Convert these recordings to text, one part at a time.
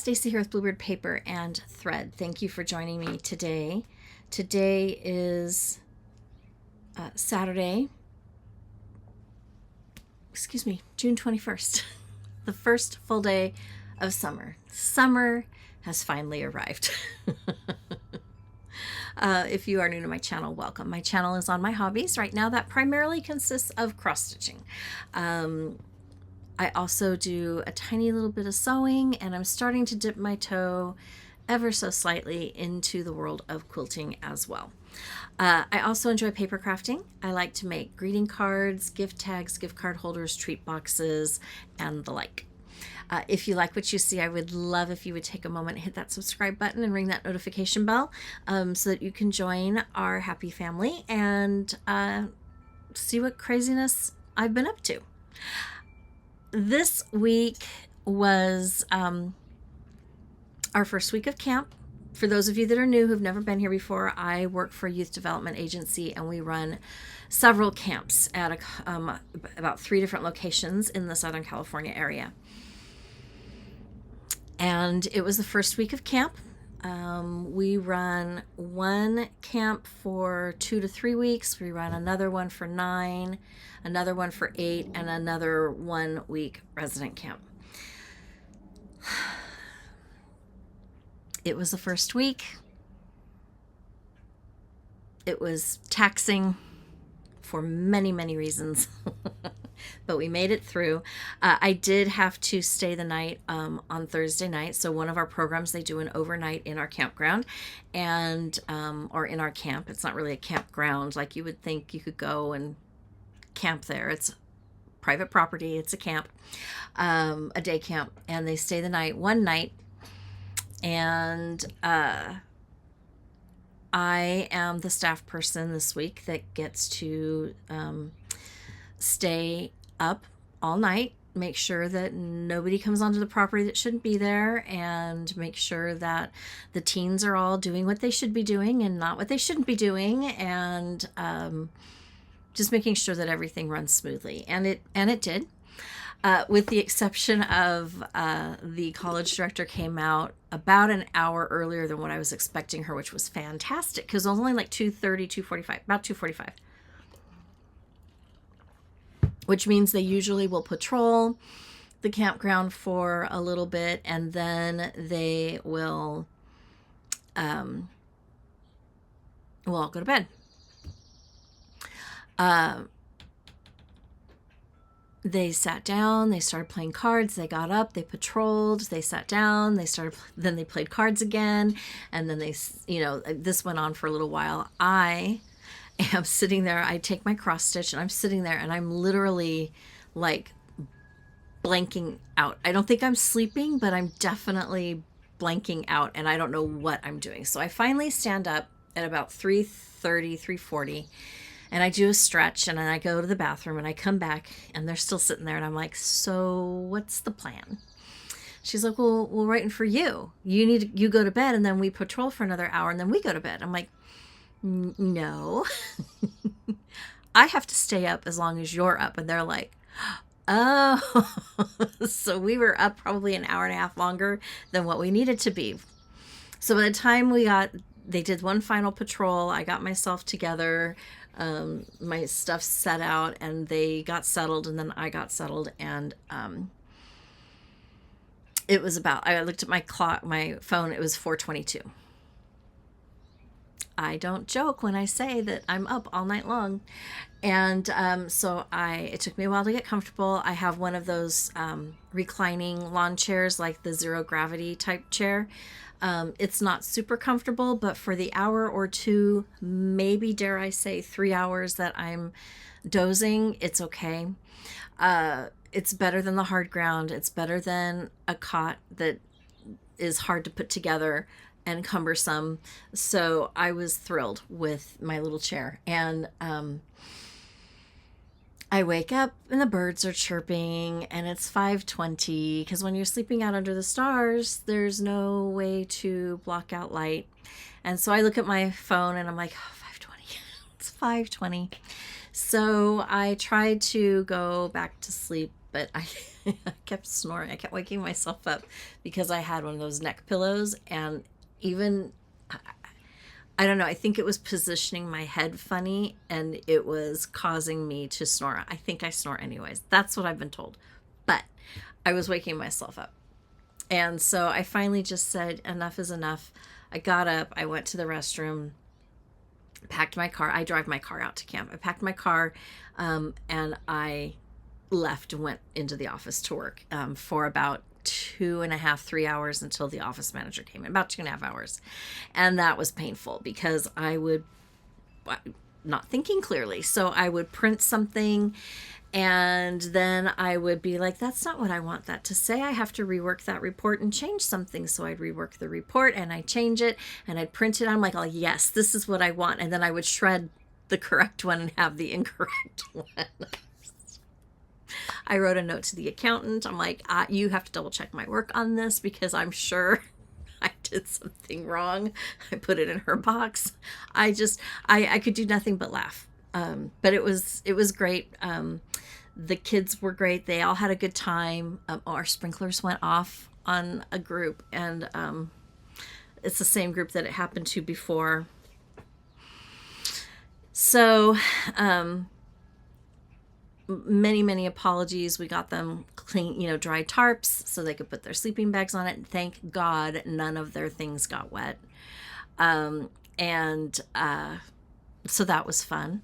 Stacy here with Bluebird Paper and Thread. Thank you for joining me today. Today is Saturday, June 21st, the first full day of summer. Summer has finally arrived. If you are new to my channel, welcome. My channel is on my hobbies right now. That primarily consists of cross stitching. I also do a tiny little bit of sewing, and I'm starting to dip my toe ever so slightly into the world of quilting as well. I also enjoy paper crafting. I like to make greeting cards, gift tags, gift card holders, treat boxes, and the like. If you like what you see, I would love if you would take a moment and hit that subscribe button and ring that notification bell so that you can join our happy family and see what craziness I've been up to. This week was our first week of camp. For those of you that are new who've never been here before, I work for a youth development agency, and we run several camps at about 3 different locations in the Southern California area. And it was the first week of camp. We run one camp for 2 to 3 weeks. We run another one for 9, another one for 8, and another 1 week resident camp. It was the first week. It was taxing for many, many reasons, but we made it through. I did have to stay the night on Thursday night. So one of our programs, they do an overnight in our campground and or in our camp. It's not really a campground like you would think you could go and camp there. It's private property. It's a camp, a day camp, and they stay the night one night. And I am the staff person this week that gets to stay up all night, make sure that nobody comes onto the property that shouldn't be there, and make sure that the teens are all doing what they should be doing and not what they shouldn't be doing, and just making sure that everything runs smoothly. And it did. With the exception of the college director came out about an hour earlier than what I was expecting her, which was fantastic because it was only like 2:30, 2:45, about 2:45. Which means they usually will patrol the campground for a little bit, and then they will all go to bed. They sat down, they started playing cards, they got up, they patrolled, they sat down, then they played cards again, and then this went on for a little while. I am sitting there, I take my cross stitch, and I'm sitting there, and I'm literally like blanking out. I don't think I'm sleeping, but I'm definitely blanking out, and I don't know what I'm doing. So I finally stand up at about 3:30, 3:40, and I do a stretch, and then I go to the bathroom, and I come back, and they're still sitting there, and I'm like, so what's the plan? She's like, well, we're waiting for you. You go to bed, and then we patrol for another hour, and then we go to bed. I'm like, no. I have to stay up as long as you're up. And they're like, oh. So we were up probably an hour and a half longer than what we needed to be. So by the time they did one final patrol, I got myself together, my stuff set out, and they got settled, and then I got settled, and it was I looked at my clock, my phone, it was 4:22. I don't joke when I say that I'm up all night long. And so it took me a while to get comfortable. I have one of those reclining lawn chairs, like the zero gravity type chair. It's not super comfortable, but for the hour or 2, maybe dare I say 3 hours that I'm dozing, it's okay. It's better than the hard ground. It's better than a cot that is hard to put together and cumbersome. So I was thrilled with my little chair. And I wake up and the birds are chirping, and it's 5:20, because when you're sleeping out under the stars, there's no way to block out light. And so I look at my phone and I'm like, oh, 5:20. It's 5:20. So I tried to go back to sleep but I, I kept snoring. I kept waking myself up because I had one of those neck pillows, and even I don't know, I think it was positioning my head funny and it was causing me to snore. I think I snore anyways. That's what I've been told. But I was waking myself up. And so I finally just said, enough is enough. I got up, I went to the restroom, packed my car. I drive my car out to camp. I packed my car, and I left and went into the office to work for about 2.5, 3 hours until the office manager came in, about 2.5 hours. And that was painful because I would not thinking clearly. So I would print something and then I would be like, that's not what I want that to say. I have to rework that report and change something. So I'd rework the report and I'd change it and I'd print it. I'm like, oh, yes, this is what I want. And then I would shred the correct one and have the incorrect one. I wrote a note to the accountant. I'm like, you have to double check my work on this because I'm sure I did something wrong. I put it in her box. I could do nothing but laugh. But it was great. The kids were great. They all had a good time. Our sprinklers went off on a group, and it's the same group that it happened to before. So, many apologies. We got them clean, dry tarps so they could put their sleeping bags on it. And thank God none of their things got wet. So that was fun.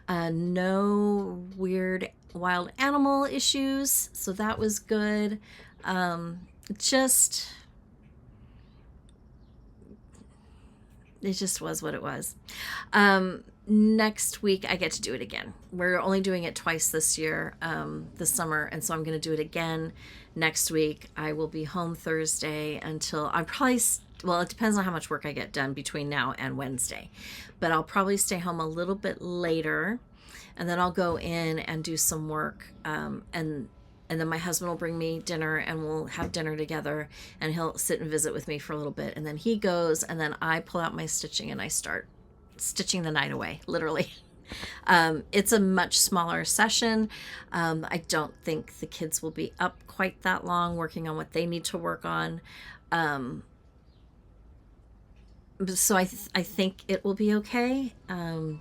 No weird wild animal issues. So that was good. It just was what it was. Next week I get to do it again. We're only doing it twice this year, this summer, and so I'm going to do it again next week. I will be home Thursday until I'm probably, well, it depends on how much work I get done between now and Wednesday, but I'll probably stay home a little bit later, and then I'll go in and do some work, and then my husband will bring me dinner and we'll have dinner together, and he'll sit and visit with me for a little bit, and then he goes, and then I pull out my stitching and I start stitching the night away, literally. It's a much smaller session. I don't think the kids will be up quite that long working on what they need to work on. So I think it will be okay. I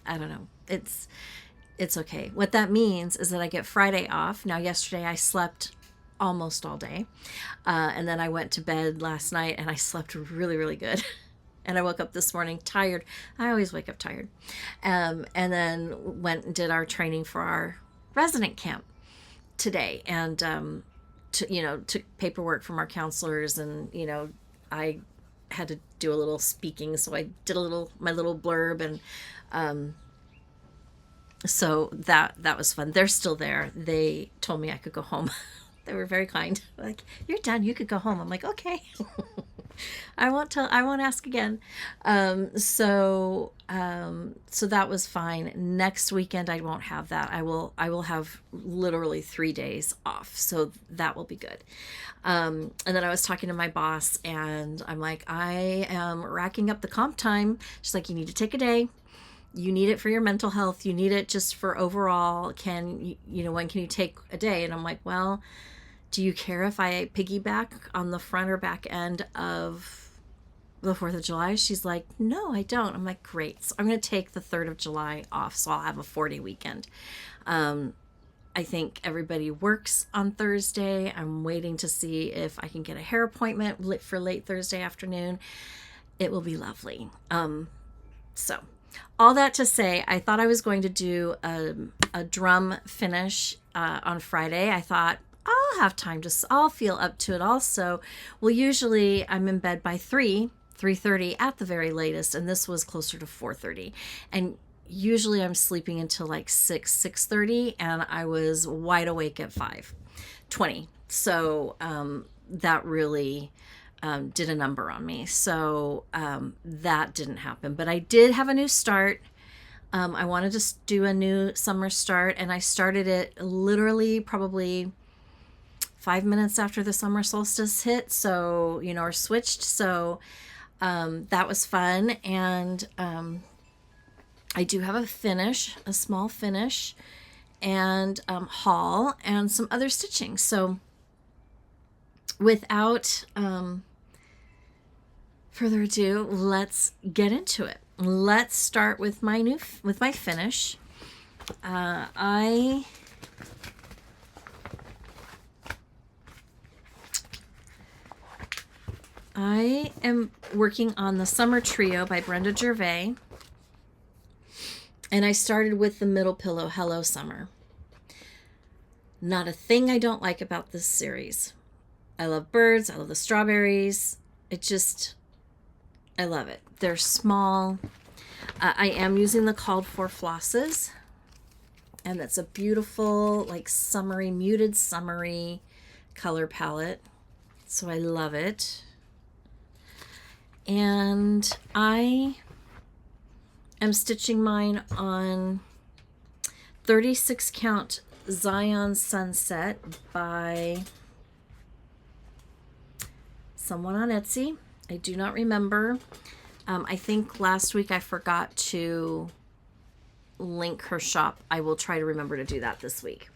don't know. It's okay. What that means is that I get Friday off. Now, yesterday I slept almost all day. And then I went to bed last night and I slept really, really good. And I woke up this morning tired. I always wake up tired. And then went and did our training for our resident camp today. And, took paperwork from our counselors. And, I had to do a little speaking. So I did my little blurb. And so that was fun. They're still there. They told me I could go home. They were very kind. Like, you're done. You could go home. I'm like, okay. I won't ask again. So that was fine. Next weekend I won't have that. I will have literally 3 days off. So that will be good. And then I was talking to my boss and I'm like, I am racking up the comp time. She's like, you need to take a day. You need it for your mental health. You need it just for overall. When can you take a day? And I'm like, well, do you care if I piggyback on the front or back end of the 4th of July? She's like, no, I don't. I'm like, great. So I'm going to take the 3rd of July off. So I'll have a 4-day weekend. I think everybody works on Thursday. I'm waiting to see if I can get a hair appointment for late Thursday afternoon. It will be lovely. So all that to say, I thought I was going to do a drum finish on Friday. I thought, I'll have time I'll feel up to it also. Well, usually I'm in bed by 3:30 at the very latest, and this was closer to 4:30. And usually I'm sleeping until like 6:30, and I was wide awake at 5:20. So that really did a number on me. So that didn't happen. But I did have a new start. I wanted to do a new summer start, and I started it literally probably 5 minutes after the summer solstice hit, so, or switched. So that was fun. And I do have a small finish. and haul and some other stitching. So without further ado, let's get into it. Let's start with my finish. I am working on the Summer Trio by Brenda Gervais, and I started with the middle pillow, Hello Summer. Not a thing I don't like about this series. I love birds, I love the strawberries. I love it. They're small. I am using the called for flosses, and that's a beautiful, like summery, muted summery color palette. So I love it. And I am stitching mine on 36 count Zion Sunset by someone on Etsy. I do not remember. I think last week I forgot to link her shop. I will try to remember to do that this week.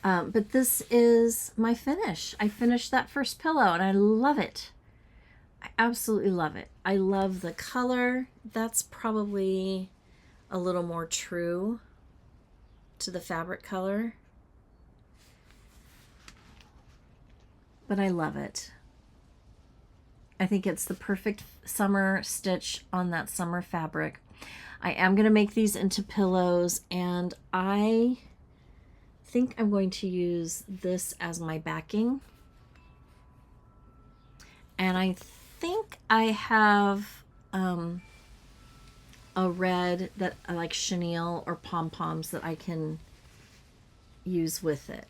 But this is my finish. I finished that first pillow and I love it. I absolutely love it. I love the color. That's probably a little more true to the fabric color. But I love it. I think it's the perfect summer stitch on that summer fabric. I am going to make these into pillows, and I think I'm going to use this as my backing. And I think I have a red that I like, chenille or pom-poms, that I can use with it.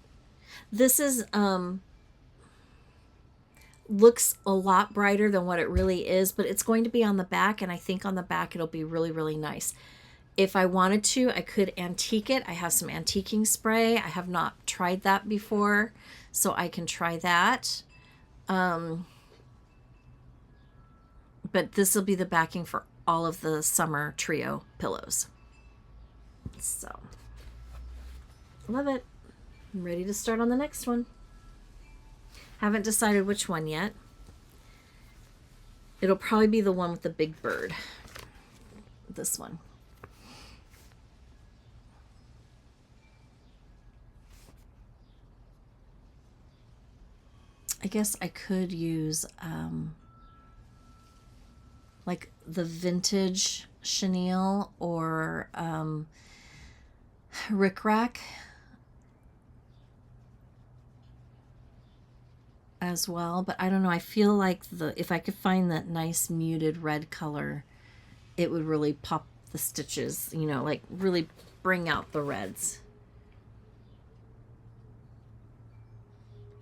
This is looks a lot brighter than what it really is, but it's going to be on the back, and I think on the back it'll be really, really nice. If I wanted to, I could antique it. I have some antiquing spray. I have not tried that before, so I can try that. But this will be the backing for all of the Summer Trio pillows. So, love it. I'm ready to start on the next one. Haven't decided which one yet. It'll probably be the one with the big bird. This one. I guess I could use like the vintage chenille or rickrack as well, but I don't know. I feel like if I could find that nice muted red color, it would really pop the stitches, you know, like really bring out the reds.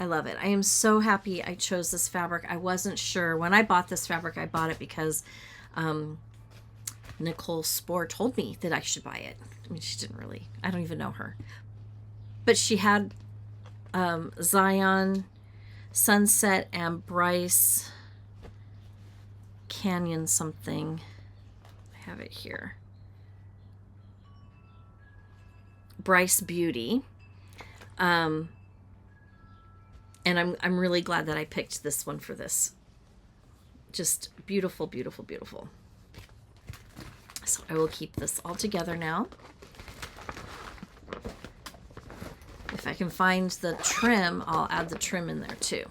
I love it. I am so happy I chose this fabric. I wasn't sure when I bought this fabric. I bought it because Nicole Spohr told me that I should buy it. I mean, she didn't really. I don't even know her, but she had Zion Sunset and Bryce Canyon something. I have it here. Bryce Beauty. And I'm really glad that I picked this one for this. Just beautiful, beautiful, beautiful. So I will keep this all together now. If I can find the trim, I'll add the trim in there too.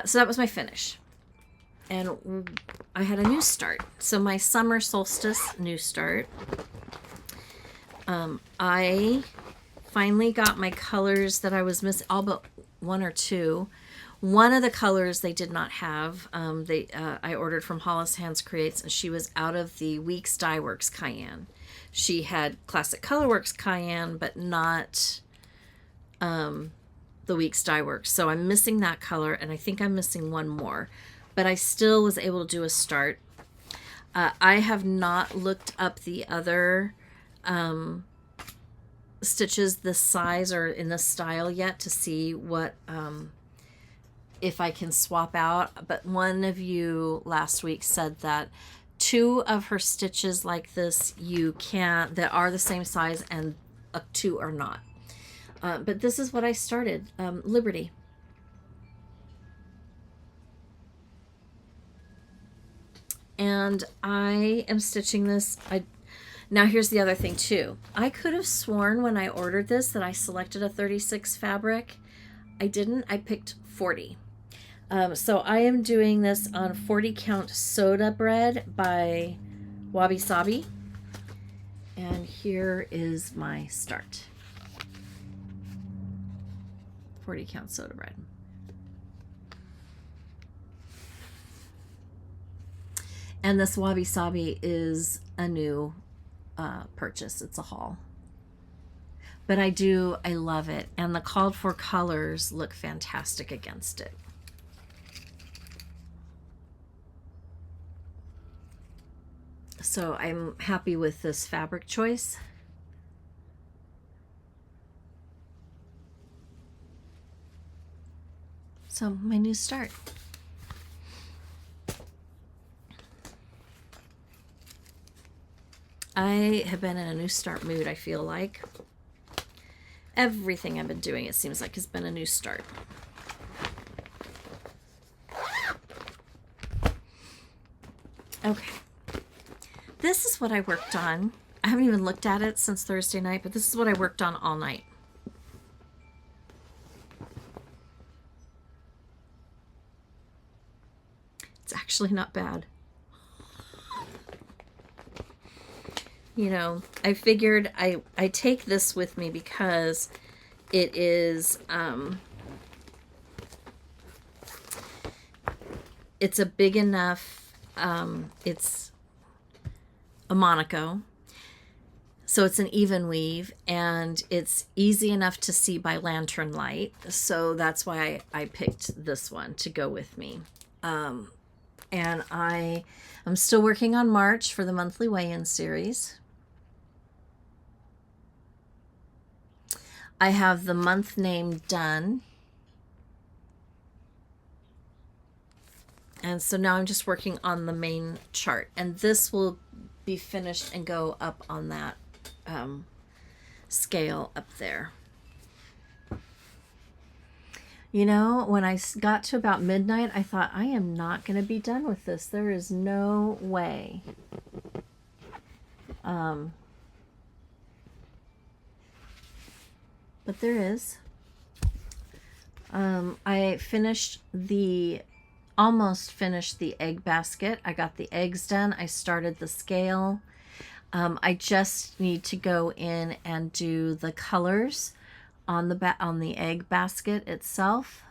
So that was my finish. And I had a new start. So my Summer Solstice new start. I finally got my colors that I was missing, all but one or two. One of the colors they did not have. I ordered from Hollis Hands Creates, and she was out of the Weeks Dye Works Cayenne. She had Classic Colorworks Cayenne, but not the Weeks Dye Works. So I'm missing that color, and I think I'm missing one more. But I still was able to do a start. I have not looked up the other stitches this size or in this style yet to see what if I can swap out. But one of you last week said that 2 of her stitches like this you can, that are the same size, and 2 are not. But this is what I started, Liberty. And I am stitching this. Now here's the other thing too. I could have sworn when I ordered this that I selected a 36 fabric. I didn't. I picked 40. So I am doing this on 40 count soda bread by Wabi Sabi. And here is my start. 40 count soda bread. And this Wabi Sabi is a new purchase. It's a haul. But I love it. And the called for colors look fantastic against it. So I'm happy with this fabric choice. So my new start. I have been in a new start mood, I feel like. Everything I've been doing, it seems like, has been a new start. Okay. This is what I worked on. I haven't even looked at it since Thursday night, but this is what I worked on all night. It's actually not bad. You know, I figured I take this with me because it is, it's a big enough, it's a Monaco, so it's an even weave, and it's easy enough to see by lantern light, so that's why I picked this one to go with me. And I'm still working on March for the monthly weigh-in series. I have the month name done. And so now I'm just working on the main chart. And this will be finished and go up on that scale up there. You know, when I got to about midnight, I thought, I am not going to be done with this. There is no way. But there is. I almost finished the egg basket. I got the eggs done. I started the scale. I just need to go in and do the colors on the egg basket itself,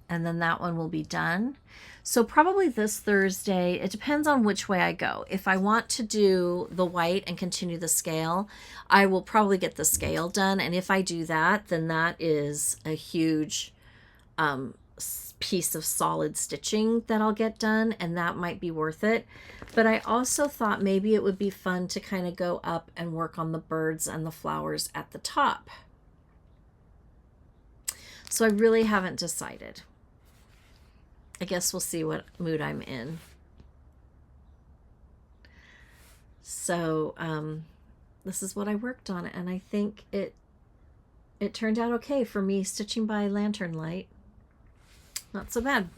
and then that one will be done. So probably this Thursday, it depends on which way I go. If I want to do the white and continue the scale, I will probably get the scale done. And if I do that, then that is a huge piece of solid stitching that I'll get done, and that might be worth it. But I also thought maybe it would be fun to kind of go up and work on the birds and the flowers at the top. So I really haven't decided. I guess we'll see what mood I'm in. So this is what I worked on, and I think it turned out okay for me stitching by lantern light. Not so bad.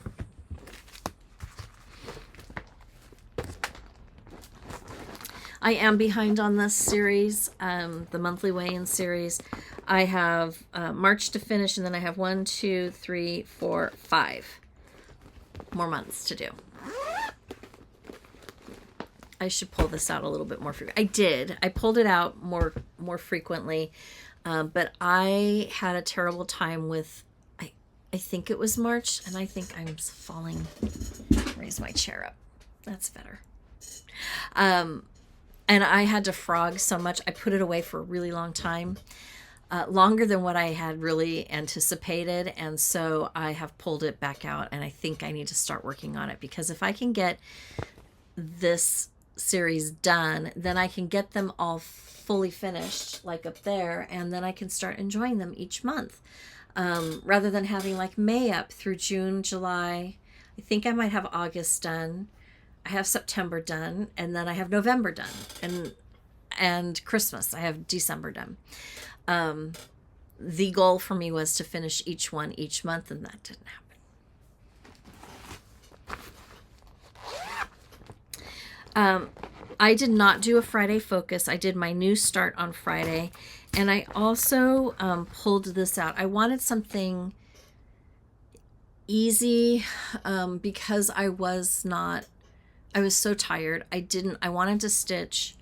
I am behind on this series, the monthly weigh-in series. I have March to finish, and then I have 1, 2, 3, 4, 5 more months to do. I should pull this out a little bit more frequently. I did. I pulled it out more frequently, but I had a terrible time with, I think it was March, and I think I'm falling. Raise my chair up. That's better. And I had to frog so much. I put it away for a really long time. Longer than what I had really anticipated, and so I have pulled it back out, and I think I need to start working on it, because if I can get this series done, then I can get them all fully finished, like up there, and then I can start enjoying them each month, rather than having like May up through June, July. I think I might have August done. I have September done, and then I have November done, and Christmas. I have December done. The goal for me was to finish each one each month, and that didn't happen. I did not do a Friday focus. I did my new start on Friday, and I also pulled this out. I wanted something easy because I was so tired. I wanted to stitch,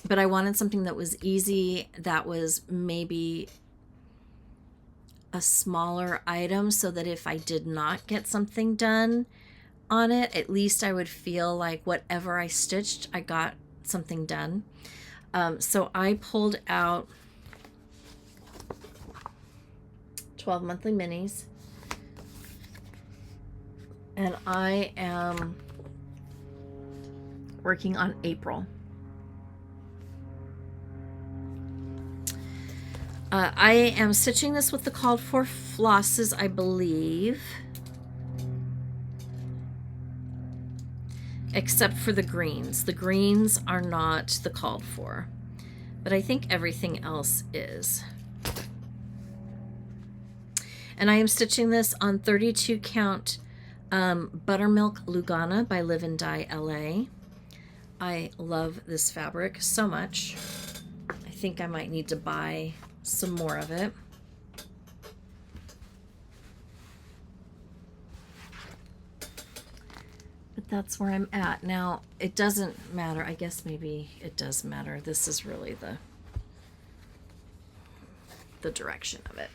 but I wanted something that was easy, that was maybe a smaller item, so that if I did not get something done on it, at least I would feel like whatever I stitched, I got something done. So I pulled out 12 monthly minis, and I am working on April. I am stitching this with the called for flosses, I believe, except for the greens. The greens are not the called for, but I think everything else is. And I am stitching this on 32 count Buttermilk Lugana by Live and Dye LA. I love this fabric so much. I think I might need to buy some more of it. But that's where I'm at. Now, it doesn't matter. I guess maybe it does matter. This is really the direction of it.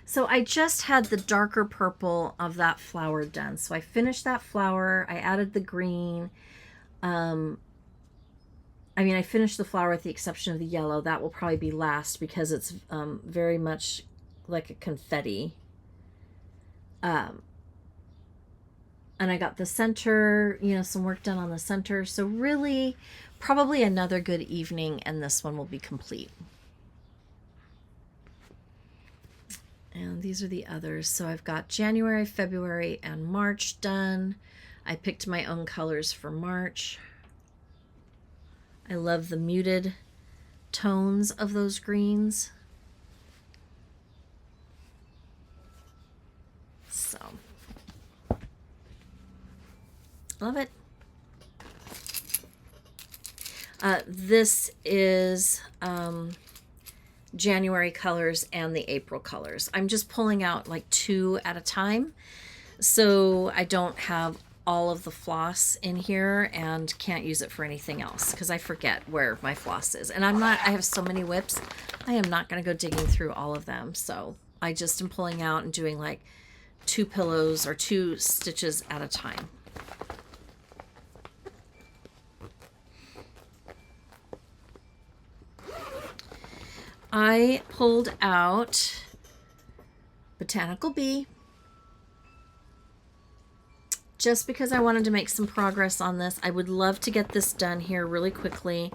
So I just had the darker purple of that flower done. So I finished that flower. I added the green. I finished the flower with the exception of the yellow. That will probably be last because it's very much like a confetti. And I got the center, some work done on the center. So really, probably another good evening, and this one will be complete. And these are the others. So I've got January, February, and March done. I picked my own colors for March. I love the muted tones of those greens. So, love it. This is January colors and the April colors. I'm just pulling out like 2 at a time, so I don't have all of the floss in here and can't use it for anything else because I forget where my floss is. And I have so many whips, I am not going to go digging through all of them. So I just am pulling out and doing like 2 pillows or 2 stitches at a time. I pulled out Botanical Bee just because I wanted to make some progress on this. I would love to get this done here really quickly.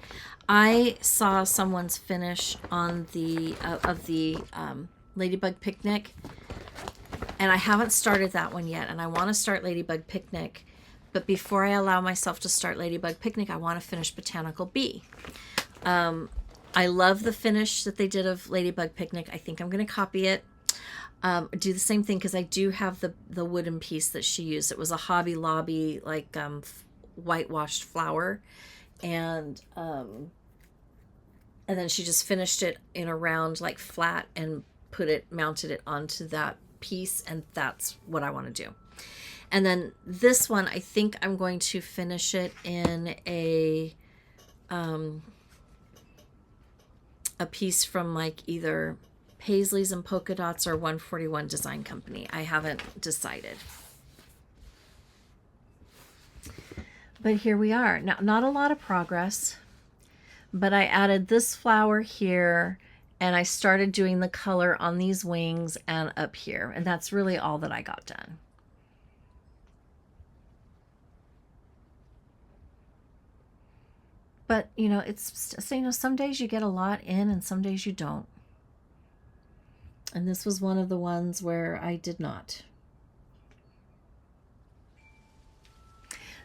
I saw someone's finish on the Ladybug Picnic, and I haven't started that one yet, and I want to start Ladybug Picnic, but before I allow myself to start Ladybug Picnic, I want to finish Botanical Bee. I love the finish that they did of Ladybug Picnic. I think I'm going to copy it. Do the same thing because I do have the wooden piece that she used. It was a Hobby Lobby like whitewashed flower, and then she just finished it in a round like flat and mounted it onto that piece, and that's what I want to do. And then this one, I think I'm going to finish it in a piece from like either Paisley's and Polka Dots or 141 Design Company. I haven't decided. But here we are. Now, not a lot of progress, but I added this flower here, and I started doing the color on these wings and up here, and that's really all that I got done. But, it's, some days you get a lot in and some days you don't. And this was one of the ones where I did not.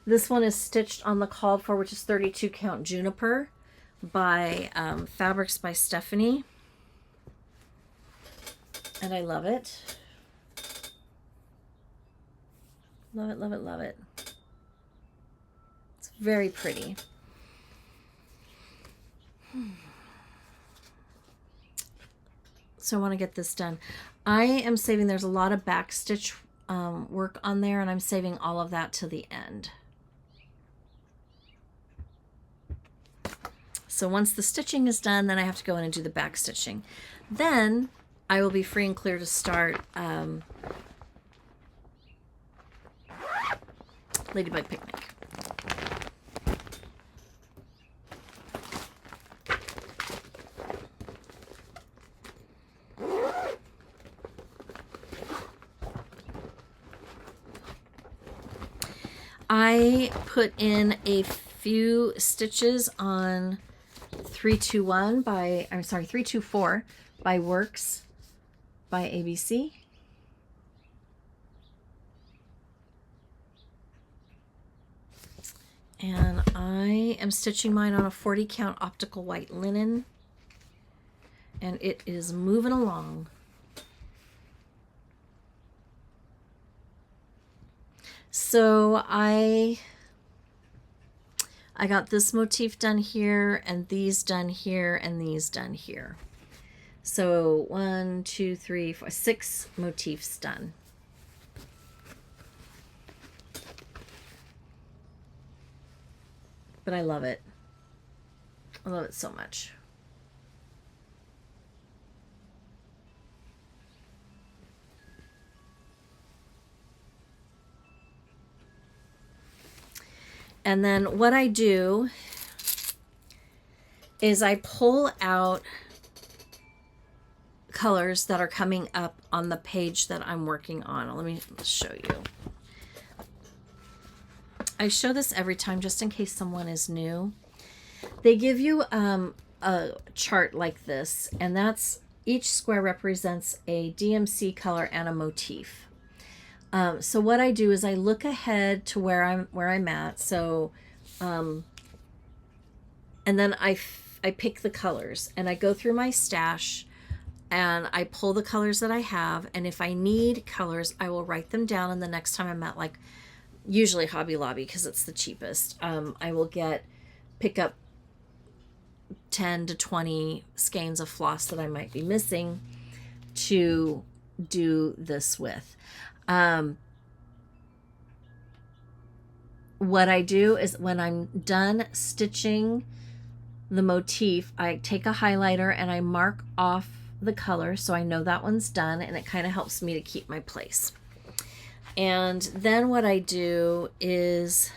This one is stitched on the called for, which is 32 count Juniprer by Fabrics by Stephanie. And I love it. Love it, love it, love it. It's very pretty. So I want to get this done. I am saving, there's a lot of back stitch work on there, and I'm saving all of that to the end. So once the stitching is done, then I have to go in and do the back stitching. Then I will be free and clear to start Ladybug Picnic. I put in a few stitches on 321 by, I'm sorry, 324 by Works by ABC. And I am stitching mine on a 40 count optical white linen, and it is moving along. So I got this motif done here, and these done here, and these done here. So 1, 2, 3, 4, 6 motifs done. But I love it. I love it so much. And then what I do is I pull out colors that are coming up on the page that I'm working on. Let me show you. I show this every time just in case someone is new. They give you a chart like this, and that's, each square represents a DMC color and a motif. So what I do is I look ahead to where I'm at. So, and then I pick the colors, and I go through my stash, and I pull the colors that I have. And if I need colors, I will write them down. And the next time I'm at, like, usually Hobby Lobby, because it's the cheapest, I will pick up 10 to 20 skeins of floss that I might be missing to do this with. What I do is when I'm done stitching the motif, I take a highlighter and I mark off the color so I know that one's done, and it kind of helps me to keep my place. And then what I do is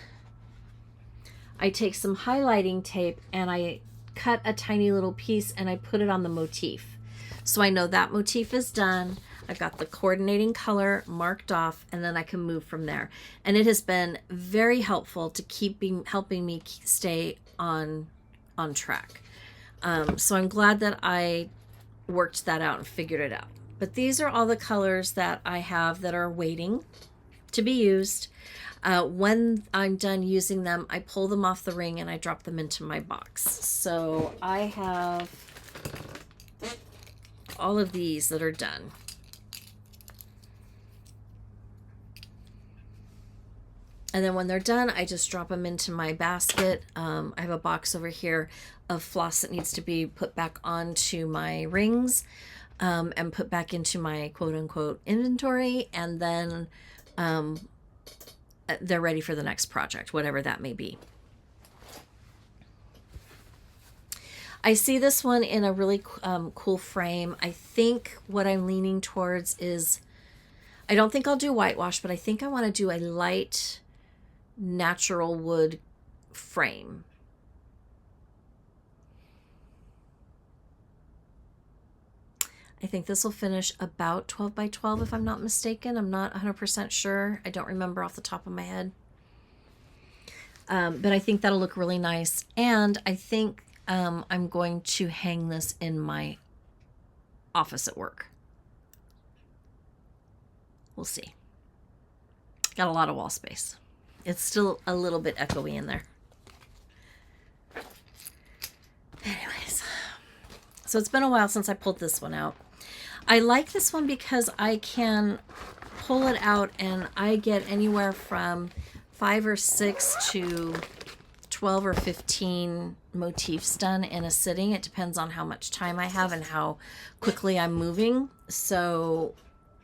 I take some highlighting tape and I cut a tiny little piece and I put it on the motif. So I know that motif is done. I've got the coordinating color marked off, and then I can move from there. And it has been very helpful to helping me stay on track. So I'm glad that I worked that out and figured it out. But these are all the colors that I have that are waiting to be used. When I'm done using them, I pull them off the ring and I drop them into my box. So I have all of these that are done. And then when they're done, I just drop them into my basket. I have a box over here of floss that needs to be put back onto my rings and put back into my quote-unquote inventory. And then they're ready for the next project, whatever that may be. I see this one in a really cool frame. I think what I'm leaning towards is, I don't think I'll do whitewash, but I think I want to do a light natural wood frame. I think this will finish about 12 by 12 if I'm not mistaken. I'm not 100% sure. I don't remember off the top of my head. But I think that'll look really nice. And I think I'm going to hang this in my office at work. We'll see. Got a lot of wall space. It's still a little bit echoey in there. Anyways, so it's been a while since I pulled this one out. I like this one because I can pull it out and I get anywhere from 5 or 6 to 12 or 15 motifs done in a sitting. It depends on how much time I have and how quickly I'm moving. So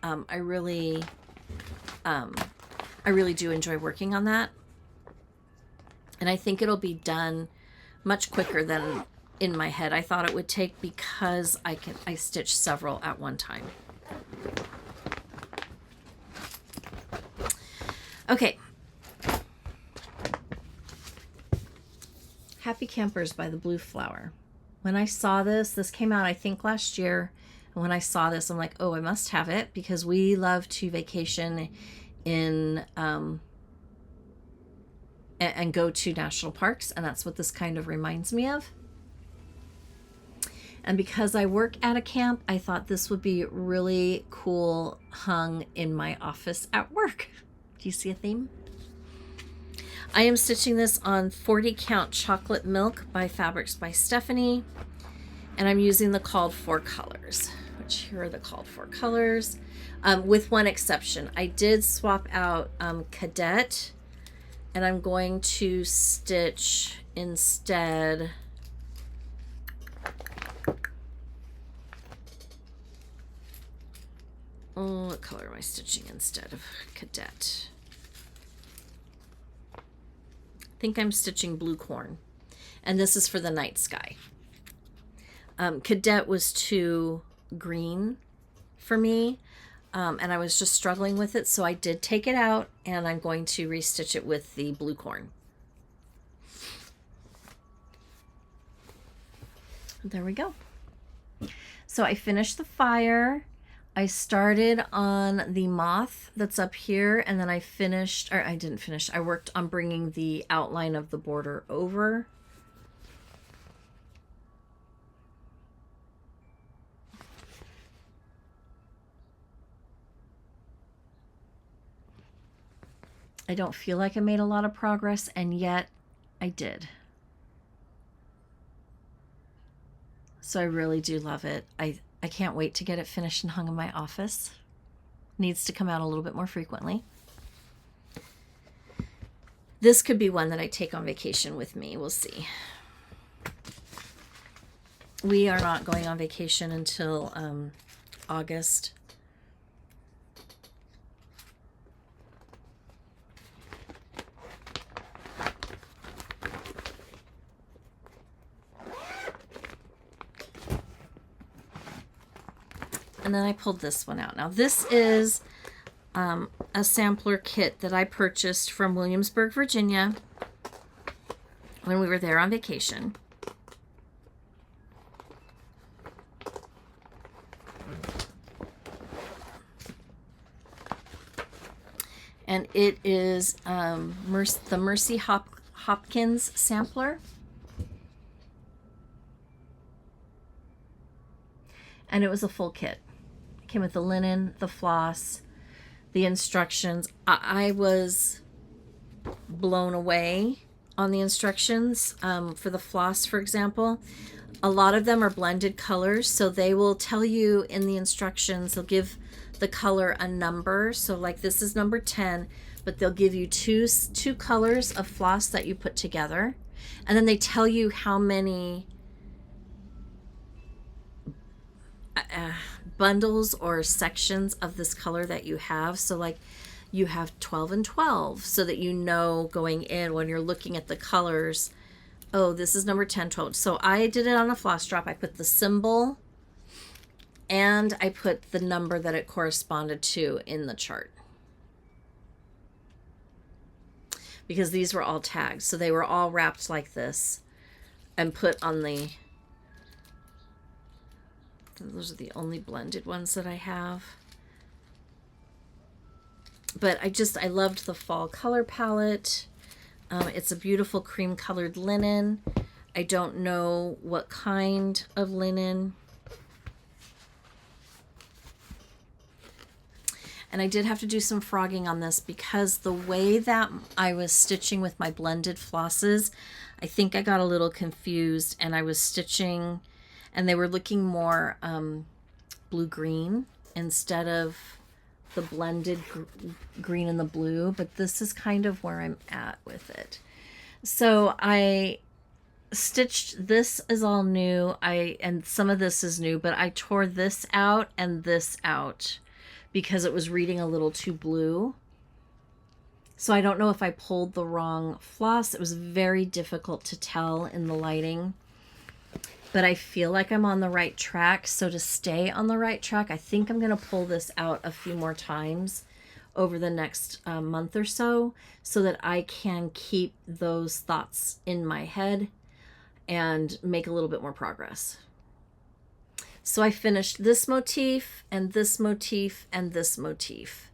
I really do enjoy working on that. And I think it'll be done much quicker than in my head I thought it would take, because I stitch several at one time. Okay. Happy Campers by the Blue Flower. When I saw this came out I think last year. And when I saw this, I'm like, oh, I must have it, because we love to vacation in and go to national parks, and that's what this kind of reminds me of. And because I work at a camp, I thought this would be really cool hung in my office at work. Do you see a theme? I am stitching this on 40 count chocolate milk by Fabrics by Stephanie, and I'm using the called for colors, which here are the called for colors, with one exception. I did swap out Cadet, and I'm going to stitch instead what color am I stitching instead of Cadet? I think I'm stitching Blue Corn, and this is for the night sky. Cadet was too green for me, and I was just struggling with it, so I did take it out, and I'm going to restitch it with the Blue Corn. There we go. So I finished the fire. I started on the moth that's up here, and then I finished, or I didn't finish, I worked on bringing the outline of the border over. I don't feel like I made a lot of progress, and yet I did. So I really do love it. I can't wait to get it finished and hung in my office. Needs to come out a little bit more frequently. This could be one that I take on vacation with me. We'll see. We are not going on vacation until August. And then I pulled this one out. Now this is a sampler kit that I purchased from Williamsburg, Virginia when we were there on vacation. And it is the Mercy Hopkins sampler. And it was a full kit. Came with the linen, the floss, the instructions. I was blown away on the instructions for the floss, for example. A lot of them are blended colors, so they will tell you in the instructions, they'll give the color a number. So like this is number 10, but they'll give you two colors of floss that you put together. And then they tell you how many bundles or sections of this color that you have. So like you have 12 and 12, so that you know going in when you're looking at the colors, oh, this is number 10, 12. So I did it on a floss drop. I put the symbol and I put the number that it corresponded to in the chart, because these were all tagged. So they were all wrapped like this and put on the, those are the only blended ones that I have. But I loved the fall color palette. It's a beautiful cream colored linen. I don't know what kind of linen. And I did have to do some frogging on this because the way that I was stitching with my blended flosses, I think I got a little confused, and I was stitching and they were looking more blue-green instead of the blended green and the blue, but this is kind of where I'm at with it. So I stitched, this is all new, and some of this is new, but I tore this out and this out because it was reading a little too blue. So I don't know if I pulled the wrong floss. It was very difficult to tell in the lighting, but I feel like I'm on the right track. So to stay on the right track, I think I'm going to pull this out a few more times over the next month or so that I can keep those thoughts in my head and make a little bit more progress. So I finished this motif and this motif and this motif.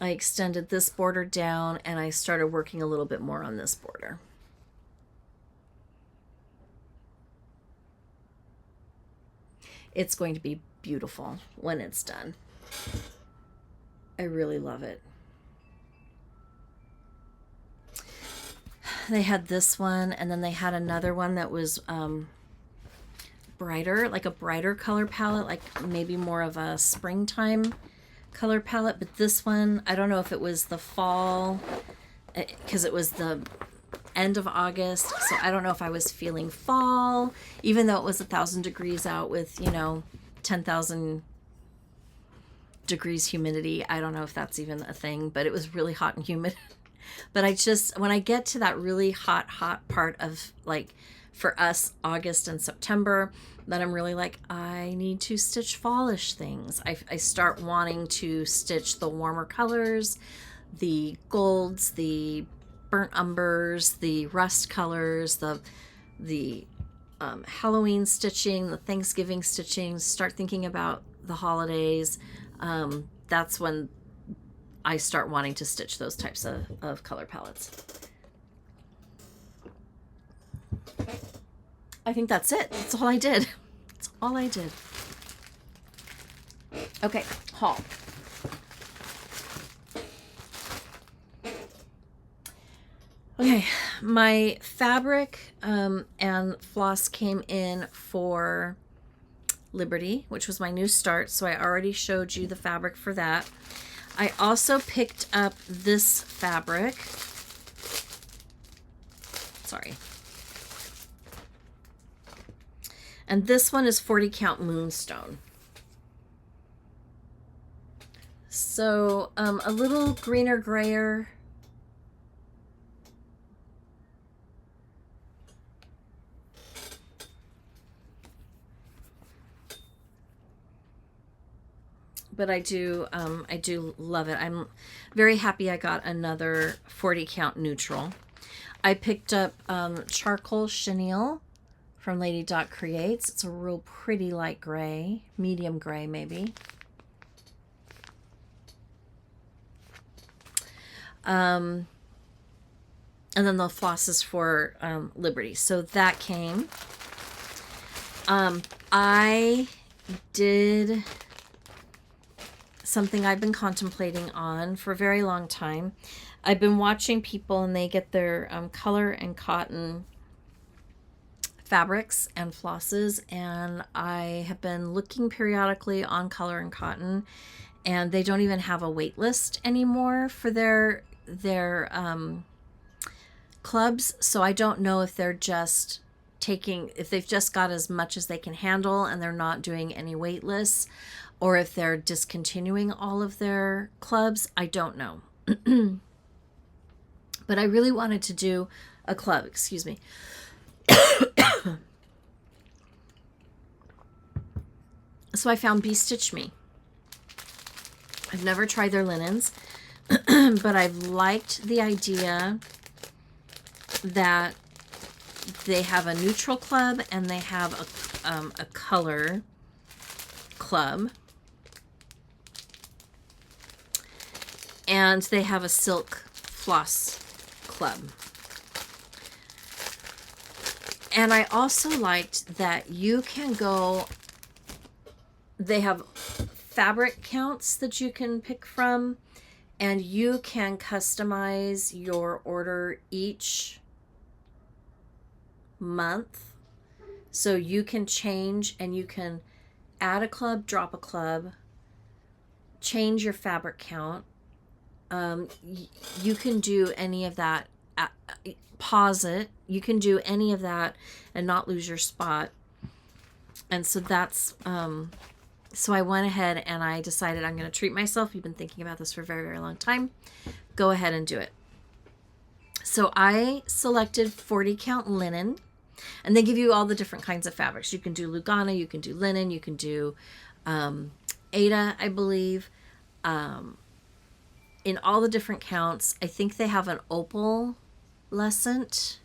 I extended this border down and I started working a little bit more on this border. It's going to be beautiful when it's done. I really love it. They had this one, and then they had another one that was brighter, like a brighter color palette, like maybe more of a springtime color palette. But this one, I don't know if it was the fall, because it was the end of August, so I don't know if I was feeling fall, even though it was 1,000 degrees out with, you know, 10,000 degrees humidity. I don't know if that's even a thing, but it was really hot and humid. But I just, when I get to that really hot part of, like, for us, August and September, then I'm really like, I need to stitch fallish things. I start wanting to stitch the warmer colors, the golds, the burnt umbers, the rust colors, the Halloween stitching, the Thanksgiving stitching, start thinking about the holidays. That's when I start wanting to stitch those types of color palettes. I think that's it. That's all I did. That's all I did. Okay, haul. Okay, my fabric and floss came in for Liberty, which was my new start, so I already showed you the fabric for that. I also picked up this fabric. Sorry. And this one is 40 count Moonstone. So a little greener grayer. But I do love it. I'm very happy I got another 40 count neutral. I picked up Charcoal Chenille from Lady Dot Creates. It's a real pretty light gray, medium gray maybe. And then the floss is for Liberty. So that came. I did something I've been contemplating on for a very long time. I've been watching people and they get their color and cotton fabrics and flosses, and I have been looking periodically on color and cotton, and they don't even have a wait list anymore for their clubs. So I don't know if they're just if they've just got as much as they can handle and they're not doing any wait lists, or if they're discontinuing all of their clubs. I don't know. But I really wanted to do a club, excuse me. So I found Bee Stitch Me. I've never tried their linens, but I've liked the idea that they have a neutral club and they have a color club. And they have a silk floss club. And I also liked that you can go they have fabric counts that you can pick from, and you can customize your order each month. So you can change, and you can add a club, drop a club, change your fabric count. You can do any of that, pause it. You can do any of that and not lose your spot. And so that's, so I went ahead and I decided I'm going to treat myself. You've been thinking about this for a very, very long time. Go ahead and do it. So I selected 40 count linen, and they give you all the different kinds of fabrics. You can do Lugana, you can do linen, you can do Ada, I believe. In all the different counts, I think they have an opalescent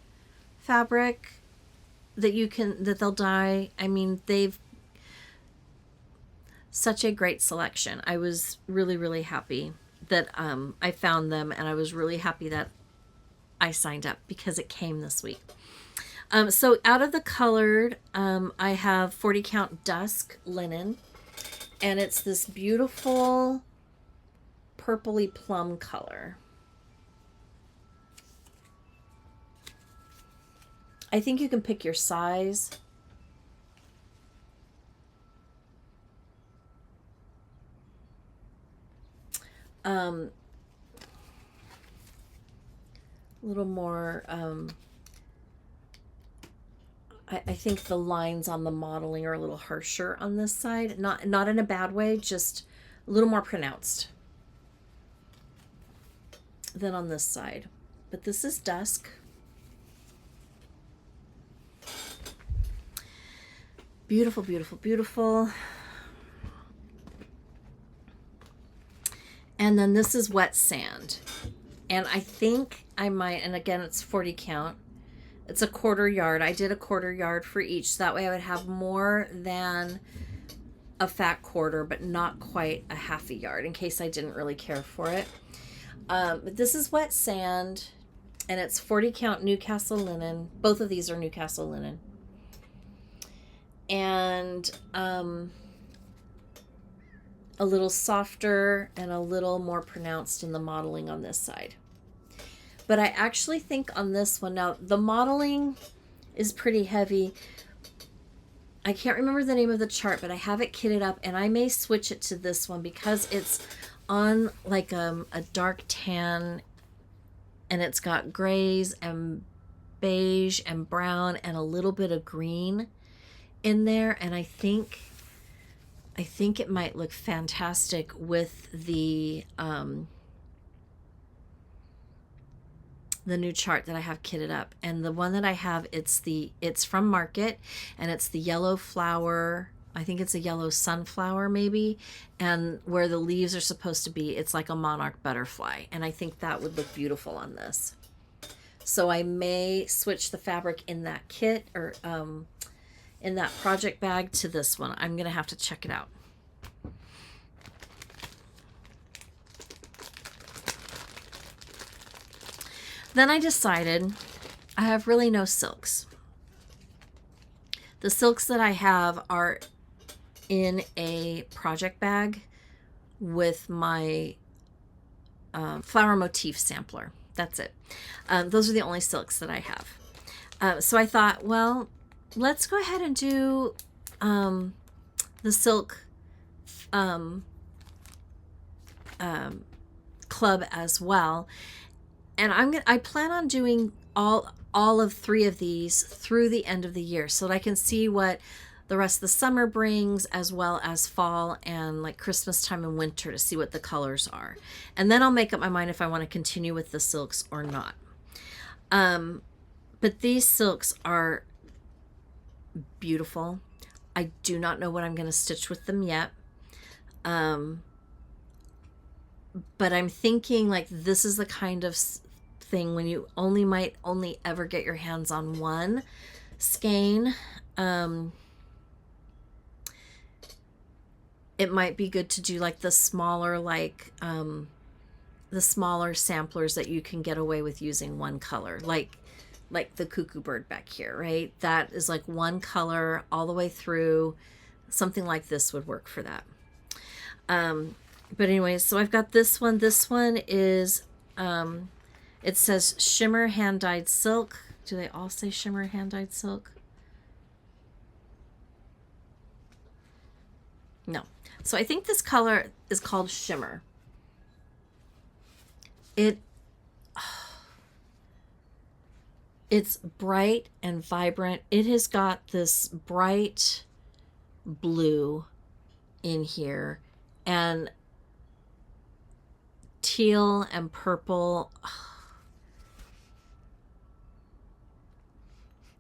fabric that they'll dye. I mean, they've such a great selection. I was really, really happy that I found them, and I was really happy that I signed up because it came this week. So out of the colored, I have 40 count dusk linen, and it's this beautiful purpley plum color. I think you can pick your size. A little more, I think the lines on the modeling are a little harsher on this side. Not in a bad way, just a little more pronounced than on this side. But this is dusk. Beautiful, beautiful, beautiful. And then this is wet sand. And I think I might, and again, it's 40 count. It's a 1/4 yard. I did a 1/4 yard for each. So that way I would have more than a fat quarter, but not quite a 1/2 yard in case I didn't really care for it. But this is wet sand, and it's 40 count Newcastle linen. Both of these are Newcastle linen. And a little softer and a little more pronounced in the modeling on this side. But I actually think on this one, now the modeling is pretty heavy. I can't remember the name of the chart, but I have it kitted up, and I may switch it to this one because it's on like a dark tan, and it's got grays and beige and brown and a little bit of green in there. And I think it might look fantastic with the new chart that I have kitted up. And the one that I have, it's from Market, and it's the yellow flower. I think it's a yellow sunflower maybe, and where the leaves are supposed to be, it's like a monarch butterfly, and I think that would look beautiful on this. So I may switch the fabric in that kit, or in that project bag, to this one. I'm gonna have to check it out. Then I decided I have really no silks. The silks that I have are in a project bag with my flower motif sampler. That's it. Those are the only silks that I have. So I thought, well, let's go ahead and do the silk club as well. And I plan on doing all of 3 of these through the end of the year so that I can see what the rest of the summer brings, as well as fall and like Christmas time and winter, to see what the colors are. And then I'll make up my mind if I want to continue with the silks or not. But these silks are beautiful. I do not know what I'm going to stitch with them yet. But I'm thinking like this is the kind of thing when you might only ever get your hands on one skein. It might be good to do like the smaller, the smaller samplers that you can get away with using one color, like the cuckoo bird back here, right? That is like one color all the way through. something like this would work for that. But anyways, so I've got this one. This one is, it says shimmer hand-dyed silk. Do they all say shimmer hand-dyed silk? No. So I think this color is called shimmer. It's bright and vibrant. It has got this bright blue in here and teal and purple.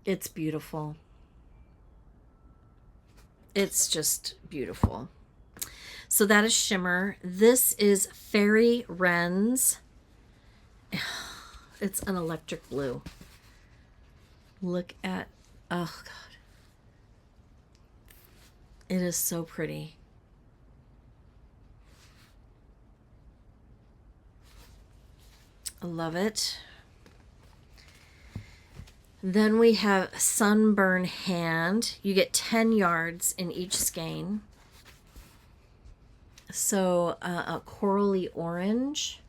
It's beautiful. It's just beautiful. So that is shimmer. This is Fairy Wrens. It's an electric blue. Look at, oh God. It is so pretty. I love it. Then we have Sunburn Hand. You get 10 yards in each skein. So a corally orange.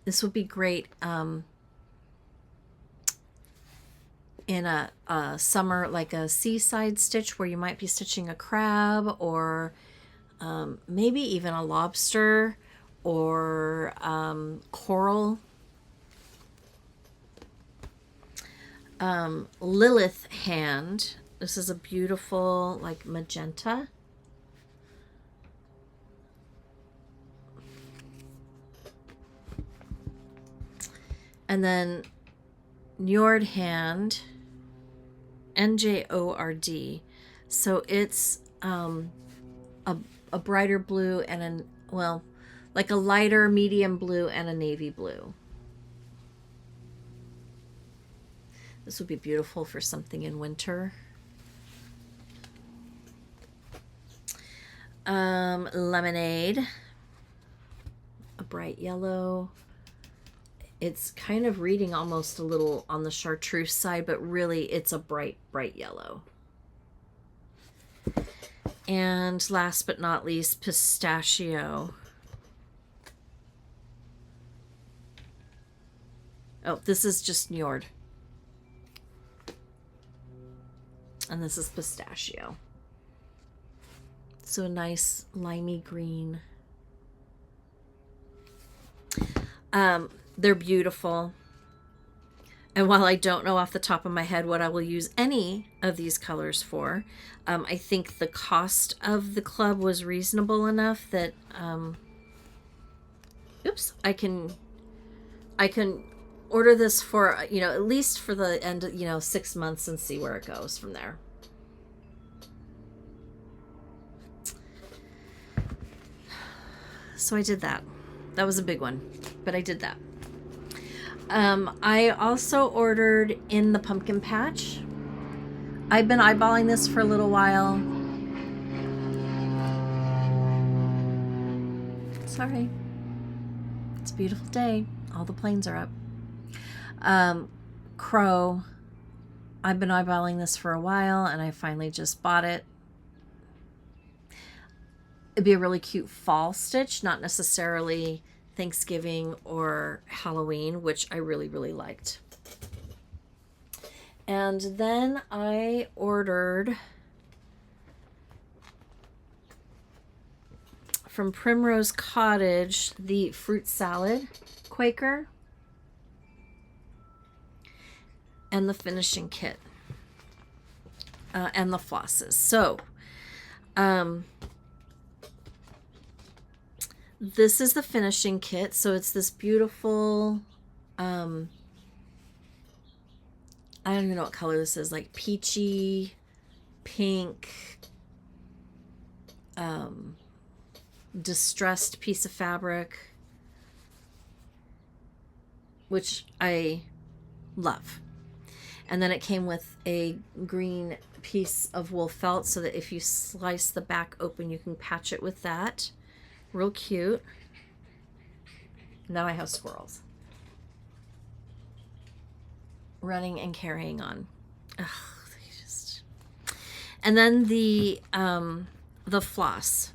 This would be great in a summer, like a seaside stitch where you might be stitching a crab or maybe even a lobster or coral. Lilith Hand. This is a beautiful like magenta. And then Njord Hand, NJORD. So it's a brighter blue and like a lighter medium blue and a navy blue. This would be beautiful for something in winter. Lemonade, a bright yellow. It's kind of reading almost a little on the chartreuse side, but really it's a bright, bright yellow. And last but not least, Pistachio. Oh, this is just Njord. And this is Pistachio. So a nice limey green. They're beautiful. And while I don't know off the top of my head what I will use any of these colors for, I think the cost of the club was reasonable enough that, I can order this for, at least for the end, 6 months and see where it goes from there. So I did that. That was a big one, but I did that. I also ordered in the pumpkin patch. I've been eyeballing this for a little while. Sorry. It's a beautiful day. All the planes are up. Crow. I've been eyeballing this for a while and I finally just bought it. It'd be a really cute fall stitch, not necessarily Thanksgiving or Halloween, which I really, really liked. And then I ordered from Primrose Cottage the fruit salad Quaker and the finishing kit and the flosses. So this is the finishing kit. So it's this beautiful, I don't even know what color this is, like peachy, pink, distressed piece of fabric, which I love. And then it came with a green piece of wool felt so that if you slice the back open, you can patch it with that. Real cute. Now I have squirrels running and carrying on. Ugh, And then the floss.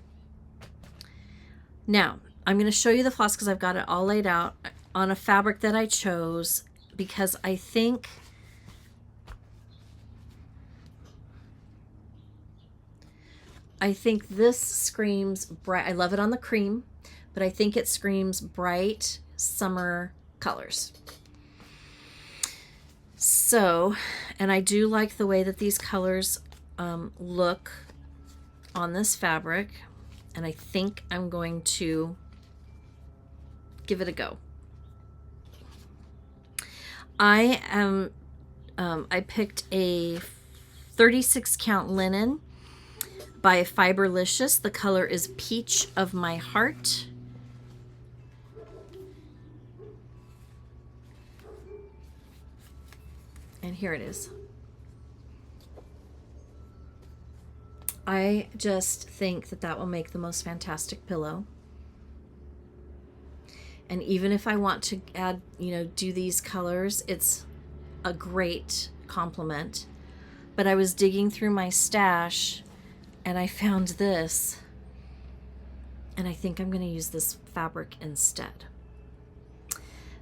Now, I'm going to show you the floss because I've got it all laid out on a fabric that I chose because I think this screams bright. I love it on the cream, but I think it screams bright summer colors. So, and I do like the way that these colors look on this fabric, and I think I'm going to give it a go. I picked a 36 count linen by Fiberlicious. The color is Peach of My Heart. And here it is. I just think that that will make the most fantastic pillow. And even if I want to add, do these colors, it's a great compliment. But I was digging through my stash and I found this. And I think I'm going to use this fabric instead.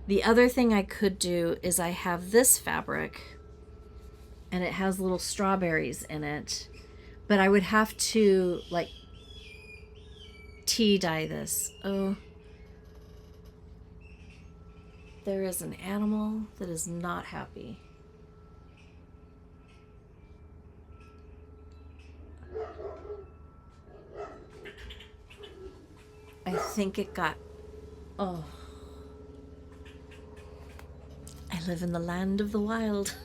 The other thing I could do is I have this fabric and it has little strawberries in it. But I would have to like tea dye this. Oh. There is an animal that is not happy. I think it got... Oh. I live in the land of the wild.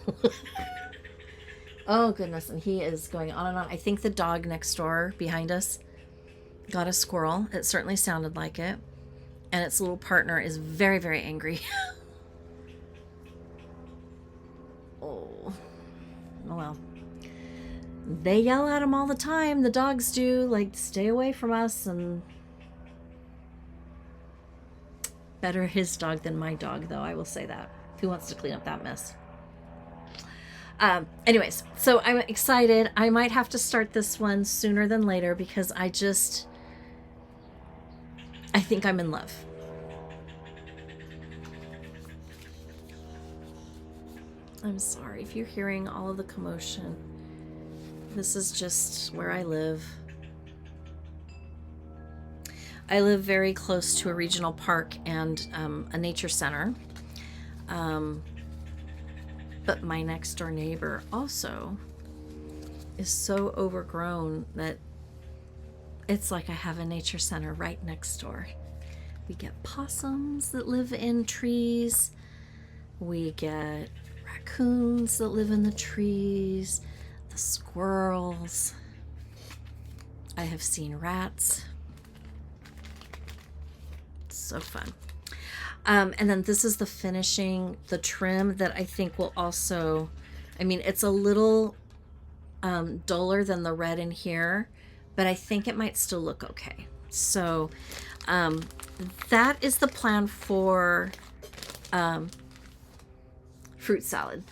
Oh, goodness. And he is going on and on. I think the dog next door behind us got a squirrel. It certainly sounded like it. And its little partner is very, very angry. Oh well. They yell at him all the time. The dogs do. Like, stay away from us. And better his dog than my dog, though. I will say that. Who wants to clean up that mess? Anyways, so I'm excited. I might have to start this one sooner than later because I think I'm in love. I'm sorry if you're hearing all of the commotion. This is just where I live. I live very close to a regional park and a nature center. But my next door neighbor also is so overgrown that it's like I have a nature center right next door. We get possums that live in trees. We get raccoons that live in the trees, the squirrels. I have seen rats. It's so fun. And then this is the finishing, the trim that I think will also, it's a little duller than the red in here, but I think it might still look okay. So that is the plan for fruit salad.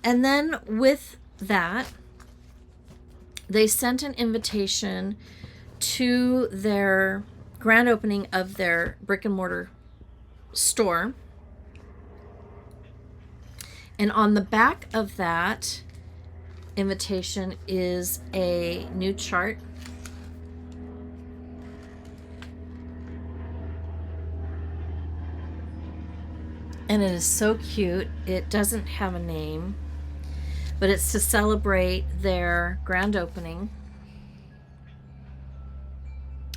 And then with that, they sent an invitation to their grand opening of their brick and mortar store. And on the back of that invitation is a new chart. And it is so cute. It doesn't have a name, but it's to celebrate their grand opening.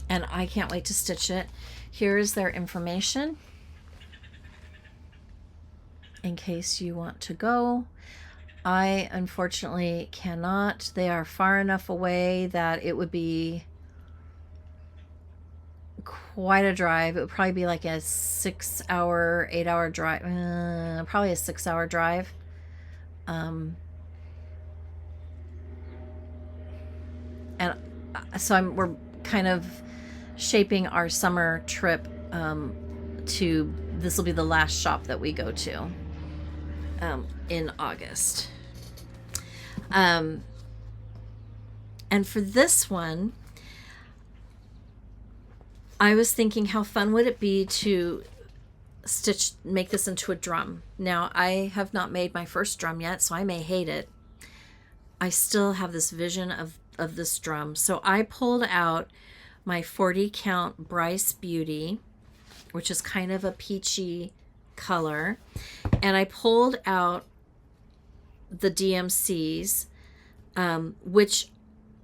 And I can't wait to stitch it. Here is their information in case you want to go. I unfortunately cannot. They are far enough away that it would be quite a drive. It would probably be like a 6-hour, 8-hour drive. Probably a 6-hour drive. And so we're kind of shaping our summer trip to this will be the last shop that we go to in August. And for this one, I was thinking, how fun would it be to make this into a drum? Now, I have not made my first drum yet, so I may hate it. I still have this vision of this drum. So I pulled out my 40 count Bryce Beauty, which is kind of a peachy color. And I pulled out the DMCs, which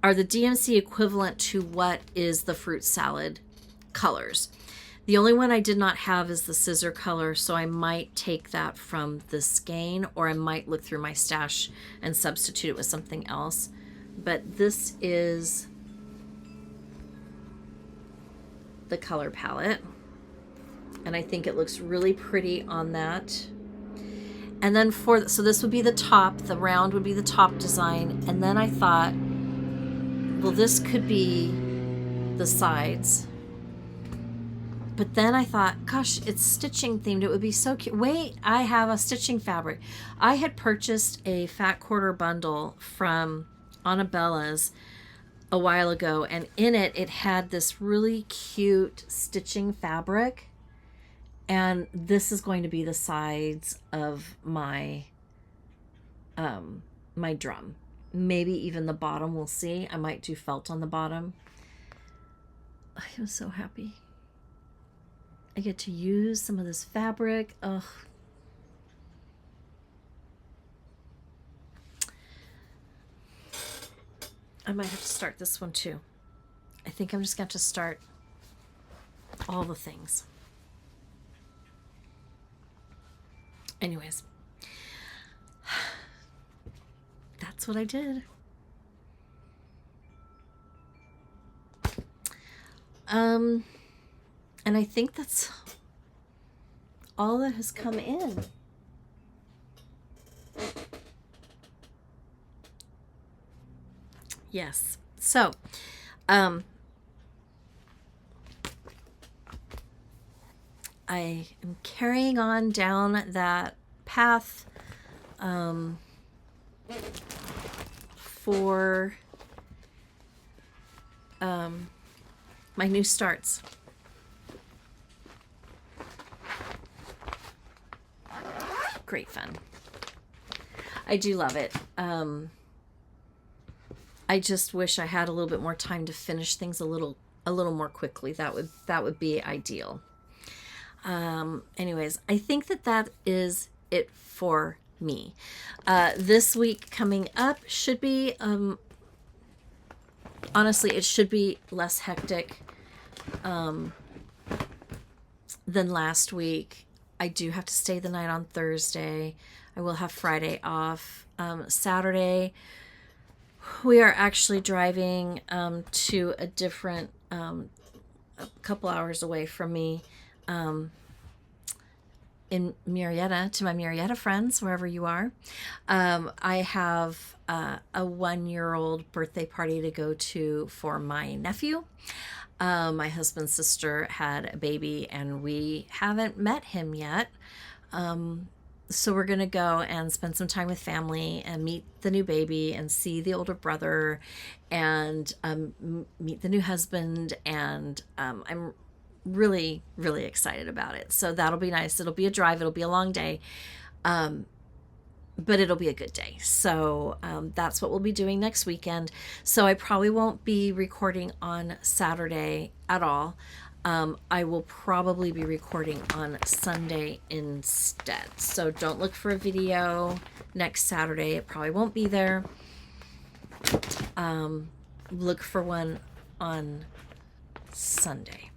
are the DMC equivalent to what is the fruit salad colors. The only one I did not have is the scissor color, so I might take that from the skein, or I might look through my stash and substitute it with something else. But this is the color palette, and I think it looks really pretty on that. And then so this would be the top, the round would be the top design, and then I thought, well, this could be the sides. But then I thought, gosh, it's stitching themed. It would be so cute. Wait, I have a stitching fabric. I had purchased a fat quarter bundle from Annabella's a while ago, and in it, it had this really cute stitching fabric. And this is going to be the sides of my my drum. Maybe even the bottom, we'll see. I might do felt on the bottom. I am so happy. I get to use some of this fabric. Ugh. I might have to start this one too. I think I'm just going to start all the things. Anyways, that's what I did. And I think that's all that has come in. Yes. So, I am carrying on down that path for my new starts. Great fun. I do love it. I just wish I had a little bit more time to finish things a little more quickly. That would be ideal. Anyways, I think that is it for me. This week coming up should be, honestly, it should be less hectic than last week. I do have to stay the night on Thursday. I will have Friday off. Saturday, we are actually driving to a different, a couple hours away from me, in Murrieta, to my Murrieta friends, wherever you are. I have a 1-year-old birthday party to go to for my nephew. My husband's sister had a baby, and we haven't met him yet. So we're going to go and spend some time with family and meet the new baby and see the older brother and meet the new husband. And I'm really, really excited about it. So that'll be nice. It'll be a drive. It'll be a long day. But it'll be a good day. So that's what we'll be doing next weekend. So I probably won't be recording on Saturday at all. I will probably be recording on Sunday instead. So don't look for a video next Saturday. It probably won't be there. Look for one on Sunday.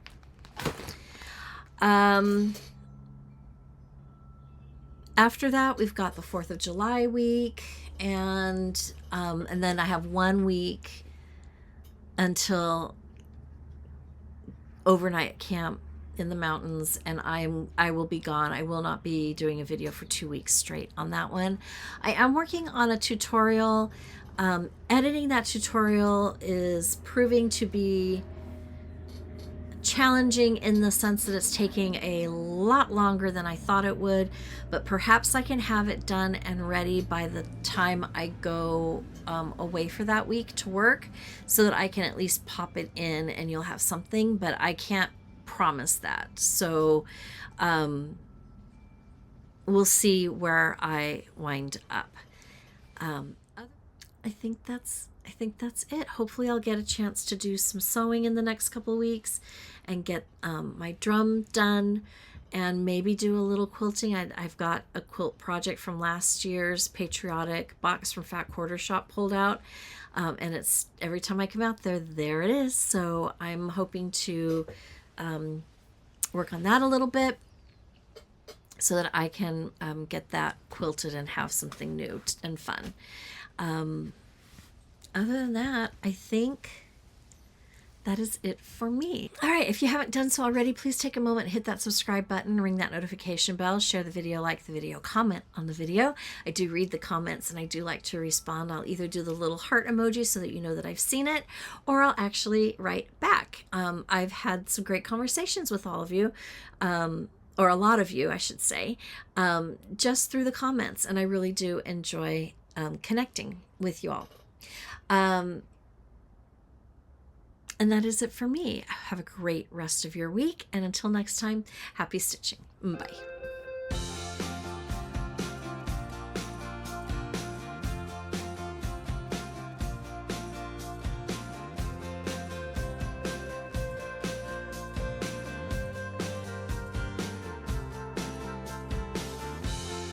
After that, we've got the 4th of July week, and then I have 1 week until overnight camp in the mountains, and I will be gone. I will not be doing a video for 2 weeks straight on that one. I am working on a tutorial. Editing that tutorial is proving to be challenging in the sense that it's taking a lot longer than I thought it would, but perhaps I can have it done and ready by the time I go away for that week to work, so that I can at least pop it in and you'll have something, but I can't promise that. So we'll see where I wind up. I think that's it. Hopefully I'll get a chance to do some sewing in the next couple weeks and get my drum done, and maybe do a little quilting. I've got a quilt project from last year's patriotic box from Fat Quarter Shop pulled out, and it's every time I come out there it is. So I'm hoping to work on that a little bit, so that I can get that quilted and have something new and fun. Other than that, I think that is it for me. All right, if you haven't done so already, please take a moment, hit that subscribe button, ring that notification bell, share the video, like the video, comment on the video. I do read the comments and I do like to respond. I'll either do the little heart emoji so that you know that I've seen it, or I'll actually write back. I've had some great conversations with all of you, or a lot of you, I should say, just through the comments, and I really do enjoy connecting with you all. And that is it for me. Have a great rest of your week, and until next time, happy stitching. Bye.